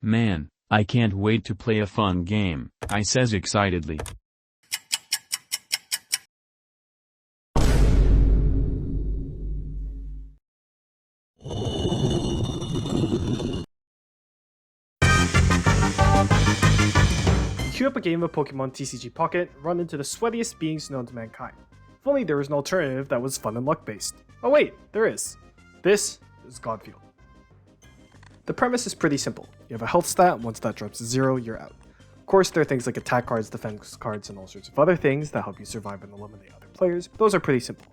Man, I can't wait to play a fun game, I says excitedly. Queue up a game of Pokemon TCG Pocket and run into the sweatiest beings known to mankind. If only there was an alternative that was fun and luck based. Oh wait, there is. This is Godfield. The premise is pretty simple. You have a health stat, once that drops to 0, you're out. Of course, there are things like attack cards, defense cards, and all sorts of other things that help you survive and eliminate other players, but those are pretty simple.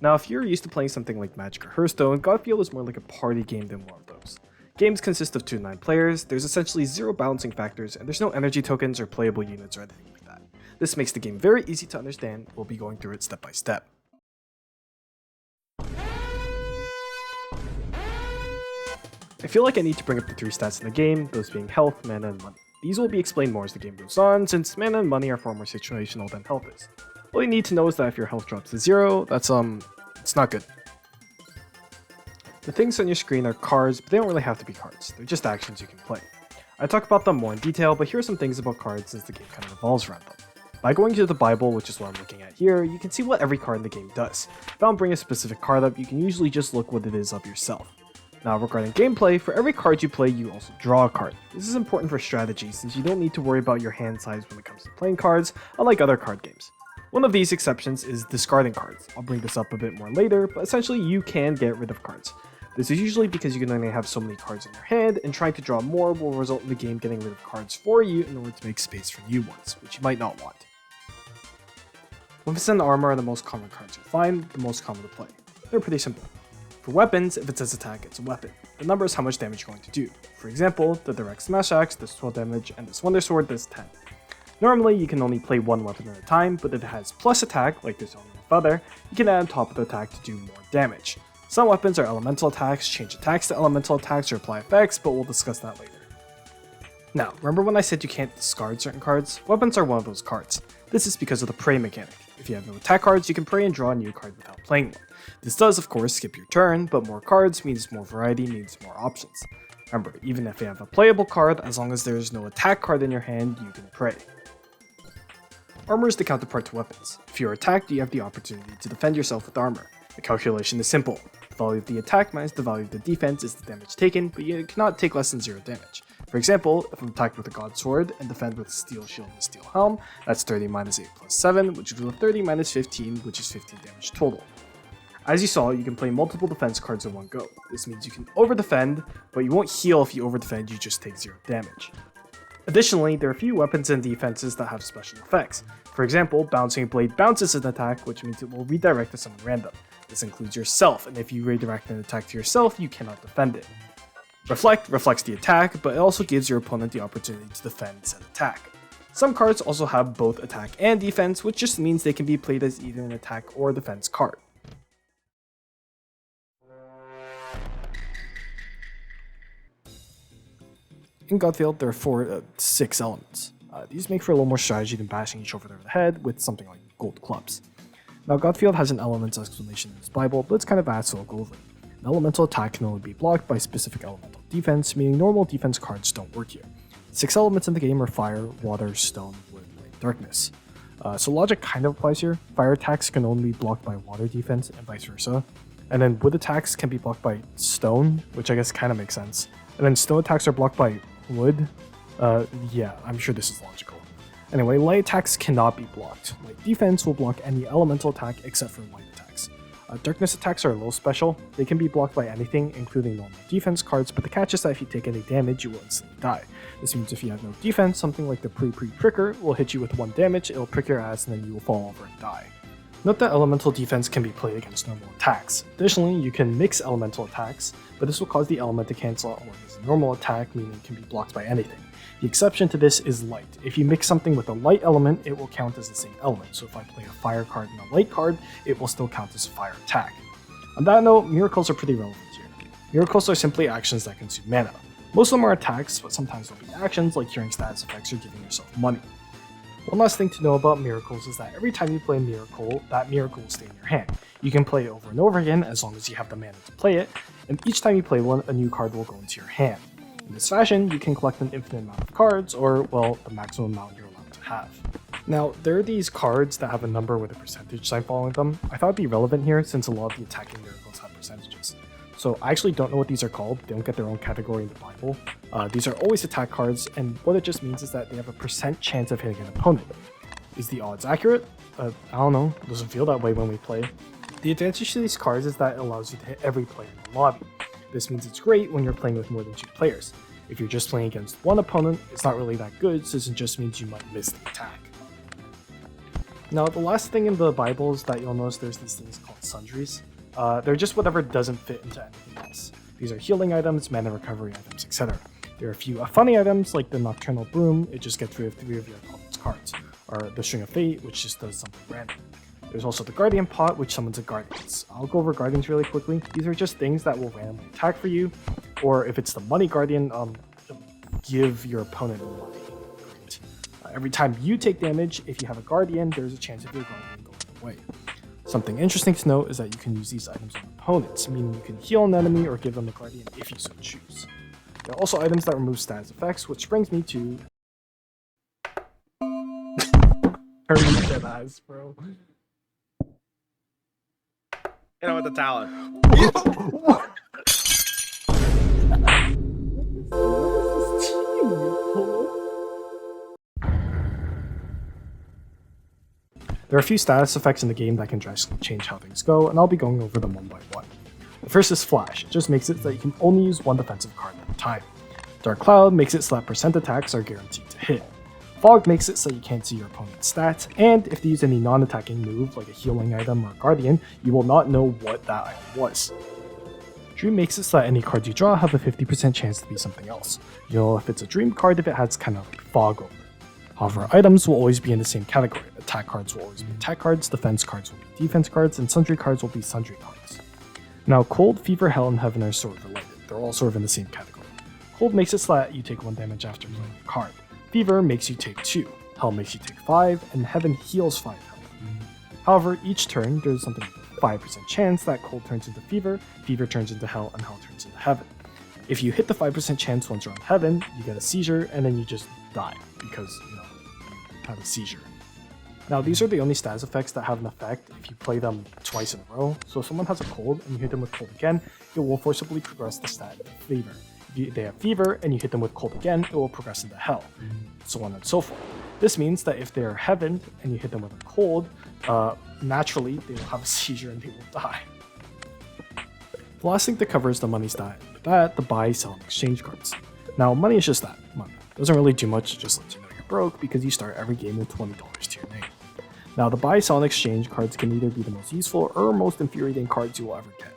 Now, if you're used to playing something like Magic or Hearthstone, Godfield is more like a party game than one of those. Games consist of 2 to 9 players, there's essentially 0 balancing factors, and there's no energy tokens or playable units or anything like that. This makes the game very easy to understand, we'll be going through it step by step. I feel like I need to bring up the 3 stats in the game, those being health, mana, and money. These will be explained more as the game goes on, since mana and money are far more situational than health is. All you need to know is that if your health drops to 0, it's not good. The things on your screen are cards, but they don't really have to be cards, they're just actions you can play. I talk about them more in detail, but here are some things about cards since the game kind of revolves around them. By going to the Bible, which is what I'm looking at here, you can see what every card in the game does. If I don't bring a specific card up, you can usually just look what it is up yourself. Now regarding gameplay, for every card you play, you also draw a card. This is important for strategy since you don't need to worry about your hand size when it comes to playing cards, unlike other card games. One of these exceptions is discarding cards. I'll bring this up a bit more later, but essentially you can get rid of cards. This is usually because you can only have so many cards in your hand, and trying to draw more will result in the game getting rid of cards for you in order to make space for new ones, which you might not want. Weapons and armor are the most common cards you'll find, the most common to play. They're pretty simple. For weapons, if it says attack, it's a weapon. The number is how much damage you're going to do. For example, the direct smash axe does 12 damage, and this wonder sword does 10. Normally, you can only play one weapon at a time, but if it has plus attack, like this only feather, you can add on top of the attack to do more damage. Some weapons are elemental attacks, change attacks to elemental attacks, or apply effects, but we'll discuss that later. Now, remember when I said you can't discard certain cards? Weapons are one of those cards. This is because of the prey mechanic. If you have no attack cards, you can pray and draw a new card without playing one. This does, of course, skip your turn, but more cards means more variety, means more options. Remember, even if you have a playable card, as long as there is no attack card in your hand, you can pray. Armor is the counterpart to weapons. If you're attacked, you have the opportunity to defend yourself with armor. The calculation is simple. The value of the attack minus the value of the defense is the damage taken, but you cannot take less than 0 damage. For example, if I'm attacked with a God Sword and defend with Steel Shield and Steel Helm, that's 30 minus 8 plus 7, which is 30 minus 15, which is 15 damage total. As you saw, you can play multiple defense cards in one go. This means you can over-defend, but you won't heal if you over-defend, you just take 0 damage. Additionally, there are a few weapons and defenses that have special effects. For example, Bouncing Blade bounces an attack, which means it will redirect to someone random. This includes yourself, and if you redirect an attack to yourself, you cannot defend it. Reflect reflects the attack, but it also gives your opponent the opportunity to defend said attack. Some cards also have both attack and defense, which just means they can be played as either an attack or defense card. In Godfield, there are 6 elements. These make for a little more strategy than bashing each other over the head with something like gold clubs. Now, Godfield has an elements explanation in his Bible, but it's kind of vast, so I'll go over it. An elemental attack can only be blocked by specific elemental defense, meaning normal defense cards don't work here. 6 elements in the game are fire, water, stone, wood, light, darkness. So logic kind of applies here. Fire attacks can only be blocked by water defense, and vice versa. And then wood attacks can be blocked by stone, which I guess kind of makes sense. And then stone attacks are blocked by wood. Yeah, I'm sure this is logical. Anyway, light attacks cannot be blocked. Light defense will block any elemental attack except for light attacks. Darkness attacks are a little special. They can be blocked by anything, including normal defense cards, but the catch is that if you take any damage, you will instantly die. This means if you have no defense, something like the Pricker will hit you with 1 damage, it'll prick your ass, and then you will fall over and die. Note that elemental defense can be played against normal attacks. Additionally, you can mix elemental attacks, but this will cause the element to cancel out as a normal attack, meaning it can be blocked by anything. The exception to this is light. If you mix something with a light element, it will count as the same element, so if I play a fire card and a light card, it will still count as a fire attack. On that note, miracles are pretty relevant here. Miracles are simply actions that consume mana. Most of them are attacks, but sometimes they'll be actions like curing status effects or giving yourself money. One last thing to know about miracles is that every time you play a miracle, that miracle will stay in your hand. You can play it over and over again as long as you have the mana to play it, and each time you play one, a new card will go into your hand. In this fashion, you can collect an infinite amount of cards, or, well, the maximum amount you're allowed to have. Now, there are these cards that have a number with a percentage sign following them. I thought it'd be relevant here since a lot of the attacking miracles have percentages. So I actually don't know what these are called. They don't get their own category in the Bible. These are always attack cards, and what it just means is that they have a % chance of hitting an opponent. Is the odds accurate? I don't know. It doesn't feel that way when we play. The advantage to these cards is that it allows you to hit every player in the lobby. This means it's great when you're playing with more than 2 players. If you're just playing against one opponent, it's not really that good, since it just means you might miss the attack. Now, the last thing in the Bible is that you'll notice there's these things called sundries. They're just whatever doesn't fit into anything else. These are healing items, mana recovery items, etc. There are a few funny items like the Nocturnal Broom, it just gets rid of 3 of your opponent's cards, or the String of Fate, which just does something random. There's also the Guardian Pot, which summons a Guardians. I'll go over Guardians really quickly. These are just things that will randomly attack for you, or if it's the Money Guardian, give your opponent money. Great. Every time you take damage, if you have a Guardian, there's a chance of your Guardian going away. Something interesting to note is that you can use these items on opponents, meaning you can heal an enemy or give them a Guardian if you so choose. There are also items that remove status effects, which brings me to... Dead eyes, bro. Hit him with the talon. There are a few status effects in the game that can drastically change how things go, and I'll be going over them one by one. The first is Flash. It just makes it so that you can only use one defensive card at a time. Dark Cloud makes it so that % attacks are guaranteed to hit. Fog makes it so you can't see your opponent's stats, and if they use any non-attacking move, like a healing item or a Guardian, you will not know what that item was. Dream makes it so that any cards you draw have a 50% chance to be something else. You'll know if it's a Dream card if it has kind of like fog over it. However, items will always be in the same category. Attack cards will always be attack cards, defense cards will be defense cards, and sundry cards will be sundry cards. Now, Cold, Fever, Hell, and Heaven are sort of related. They're all sort of in the same category. Cold makes it so that you take 1 damage after playing a card. Fever makes you take 2, Hell makes you take 5, and Heaven heals 5 health. However, each turn, there's something like a 5% chance that Cold turns into Fever, Fever turns into Hell, and Hell turns into Heaven. If you hit the 5% chance once you're on Heaven, you get a seizure, and then you just die, because, you have a seizure. Now, these are the only status effects that have an effect if you play them twice in a row. So if someone has a Cold, and you hit them with Cold again, it will forcibly progress the stat into Fever. If they have Fever, and you hit them with Cold again, it will progress into Hell, so on and so forth. This means that if they are Heaven, and you hit them with a Cold, naturally, they will have a seizure and they will die. The last thing to cover is the money stat. With that, the buy, sell, and exchange cards. Now, money is just that, money. It doesn't really do much, it just lets you know you're broke because you start every game with $20 to your name. Now, the buy, sell, and exchange cards can either be the most useful or most infuriating cards you will ever get.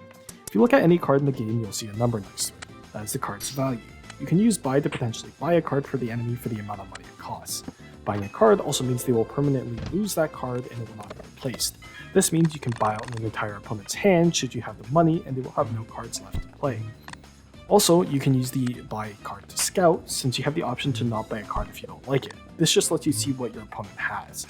If you look at any card in the game, you'll see a number next to it. That is the card's value. You can use buy to potentially buy a card for the enemy for the amount of money it costs. Buying a card also means they will permanently lose that card and it will not be replaced. This means you can buy out an entire opponent's hand should you have the money and they will have no cards left to play. Also, you can use the buy card to scout, since you have the option to not buy a card if you don't like it. This just lets you see what your opponent has.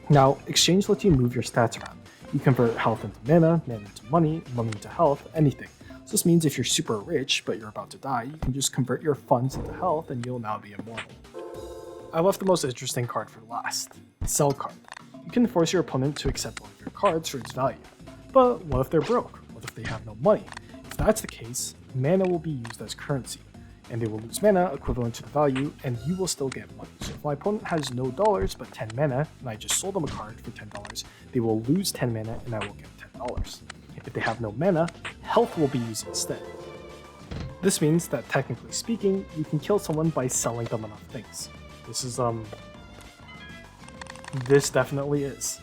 Now, exchange lets you move your stats around. You convert health into mana, mana into money, money into health, anything. So this means if you're super rich, but you're about to die, you can just convert your funds into health and you'll now be immortal. I left the most interesting card for last, the sell card. You can force your opponent to accept one of your cards for its value. But what if they're broke? What if they have no money? If that's the case, mana will be used as currency, and they will lose mana equivalent to the value, and you will still get money. So if my opponent has no dollars but 10 mana, and I just sold them a card for $10, they will lose 10 mana and I will get $10. If they have no mana, health will be used instead. This means that technically speaking, you can kill someone by selling them enough things. This definitely is.